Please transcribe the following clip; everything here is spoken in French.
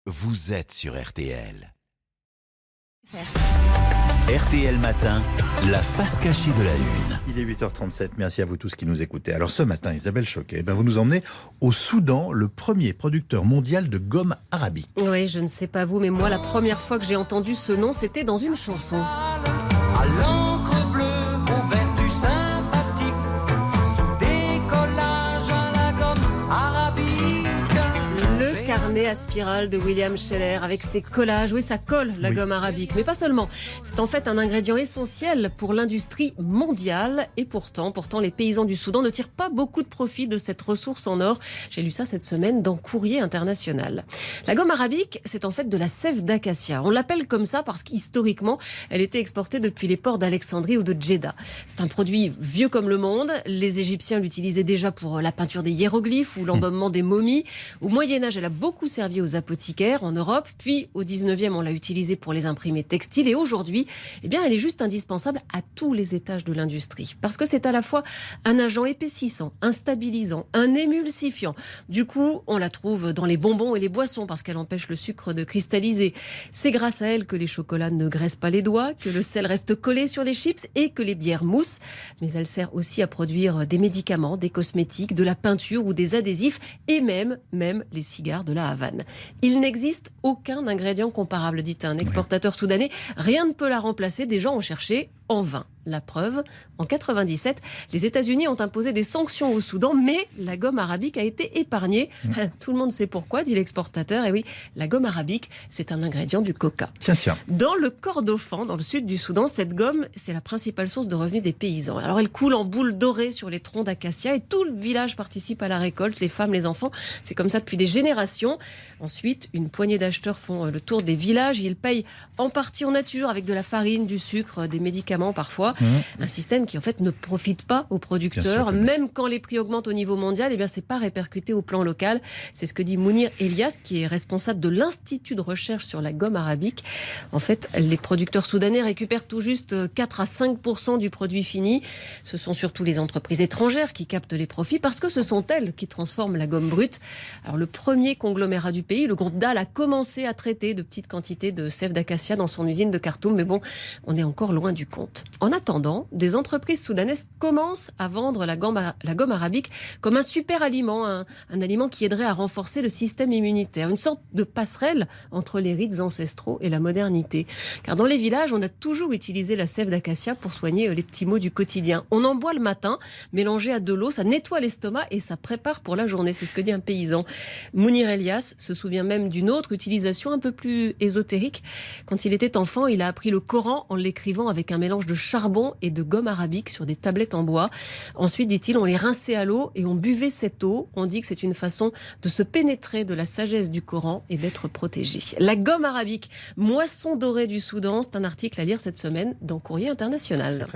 vous êtes sur RTL. RTL Matin, la face cachée de la Une. Il est 8h37, merci à vous tous qui nous écoutez. Alors ce matin, Isabelle Choquet, vous nous emmenez au Soudan, le premier producteur mondial de gomme arabique. Oui, je ne sais pas vous, mais moi, la première fois que j'ai entendu ce nom, c'était dans une chanson. À l'encre bleue, aux vertus sympathiques, sous décollage à la gomme arabique. Le carnet à spirale de William Scheller avec ses collages. Oui, ça colle la gomme arabique. Mais pas seulement. C'est en fait un ingrédient essentiel pour l'industrie mondiale. Et pourtant, les paysans du Soudan ne tirent pas beaucoup de profit de cette ressource en or. J'ai lu ça cette semaine dans Courrier International. La gomme arabique, c'est en fait de la sève d'acacia. On l'appelle comme ça parce qu'historiquement, elle était exportée depuis les ports d'Alexandrie ou de Djeddah. C'est un produit vieux comme le monde. Les Égyptiens l'utilisaient déjà pour la peinture des hiéroglyphes ou l'embaumement des momies. Au Moyen-Âge, elle a beaucoup servi aux apothicaires en Europe. Puis, au 19e, on l'a utilisée pour les imprimés textiles. Et aujourd'hui, elle est juste indispensable à tous les étages de l'industrie. Parce que c'est à la fois un agent épaississant, un stabilisant, un émulsifiant. Du coup, on la trouve dans les bonbons et les boissons parce qu'elle empêche le sucre de cristalliser. C'est grâce à elle que les chocolats ne graissent pas les doigts, que le sel reste collé sur les chips et que les bières moussent. Mais elle sert aussi à produire des médicaments, des cosmétiques, de la peinture ou des adhésifs et même les cigares de la Havane. Il n'existe aucun ingrédient comparable, dit un exportateur soudanais. Rien ne peut la remplacer. Des gens ont cherché en vain. La preuve, en 97, les États-Unis ont imposé des sanctions au Soudan, mais la gomme arabique a été épargnée. Tout le monde sait pourquoi, dit l'exportateur. Et oui, la gomme arabique, c'est un ingrédient du coca. Tiens. Dans le Kordofan, dans le sud du Soudan, cette gomme, c'est la principale source de revenus des paysans. Alors elle coule en boules dorées sur les troncs d'acacia et tout le village participe à la récolte, les femmes, les enfants. C'est comme ça depuis des générations. Ensuite, une poignée d'acheteurs font le tour des villages. Ils payent en partie en nature avec de la farine, du sucre, des médicaments parfois. Un système qui en fait ne profite pas aux producteurs. Même quand les prix augmentent au niveau mondial, c'est pas répercuté au plan local. C'est ce que dit Mounir Elias, qui est responsable de l'Institut de recherche sur la gomme arabique. En fait, les producteurs soudanais récupèrent tout juste 4 à 5% du produit fini. Ce sont surtout les entreprises étrangères qui captent les profits parce que ce sont elles qui transforment la gomme brute. Alors le premier conglomérat du pays, le groupe Dal, a commencé à traiter de petites quantités de sève d'acacia dans son usine de Khartoum. Mais bon, on est encore loin du compte. En attendant, des entreprises soudanaises commencent à vendre la gomme arabique comme un super aliment, un aliment qui aiderait à renforcer le système immunitaire, une sorte de passerelle entre les rites ancestraux et la modernité. Car dans les villages, on a toujours utilisé la sève d'acacia pour soigner les petits maux du quotidien. On en boit le matin, mélangé à de l'eau, ça nettoie l'estomac et ça prépare pour la journée, c'est ce que dit un paysan. Mounir Elias se souvient même d'une autre utilisation un peu plus ésotérique. Quand il était enfant, il a appris le Coran en l'écrivant avec un mélange de charbon et de gomme arabique sur des tablettes en bois. Ensuite, dit-il, on les rinçait à l'eau et on buvait cette eau. On dit que c'est une façon de se pénétrer de la sagesse du Coran et d'être protégé. La gomme arabique, moisson dorée du Soudan, c'est un article à lire cette semaine dans Courrier International.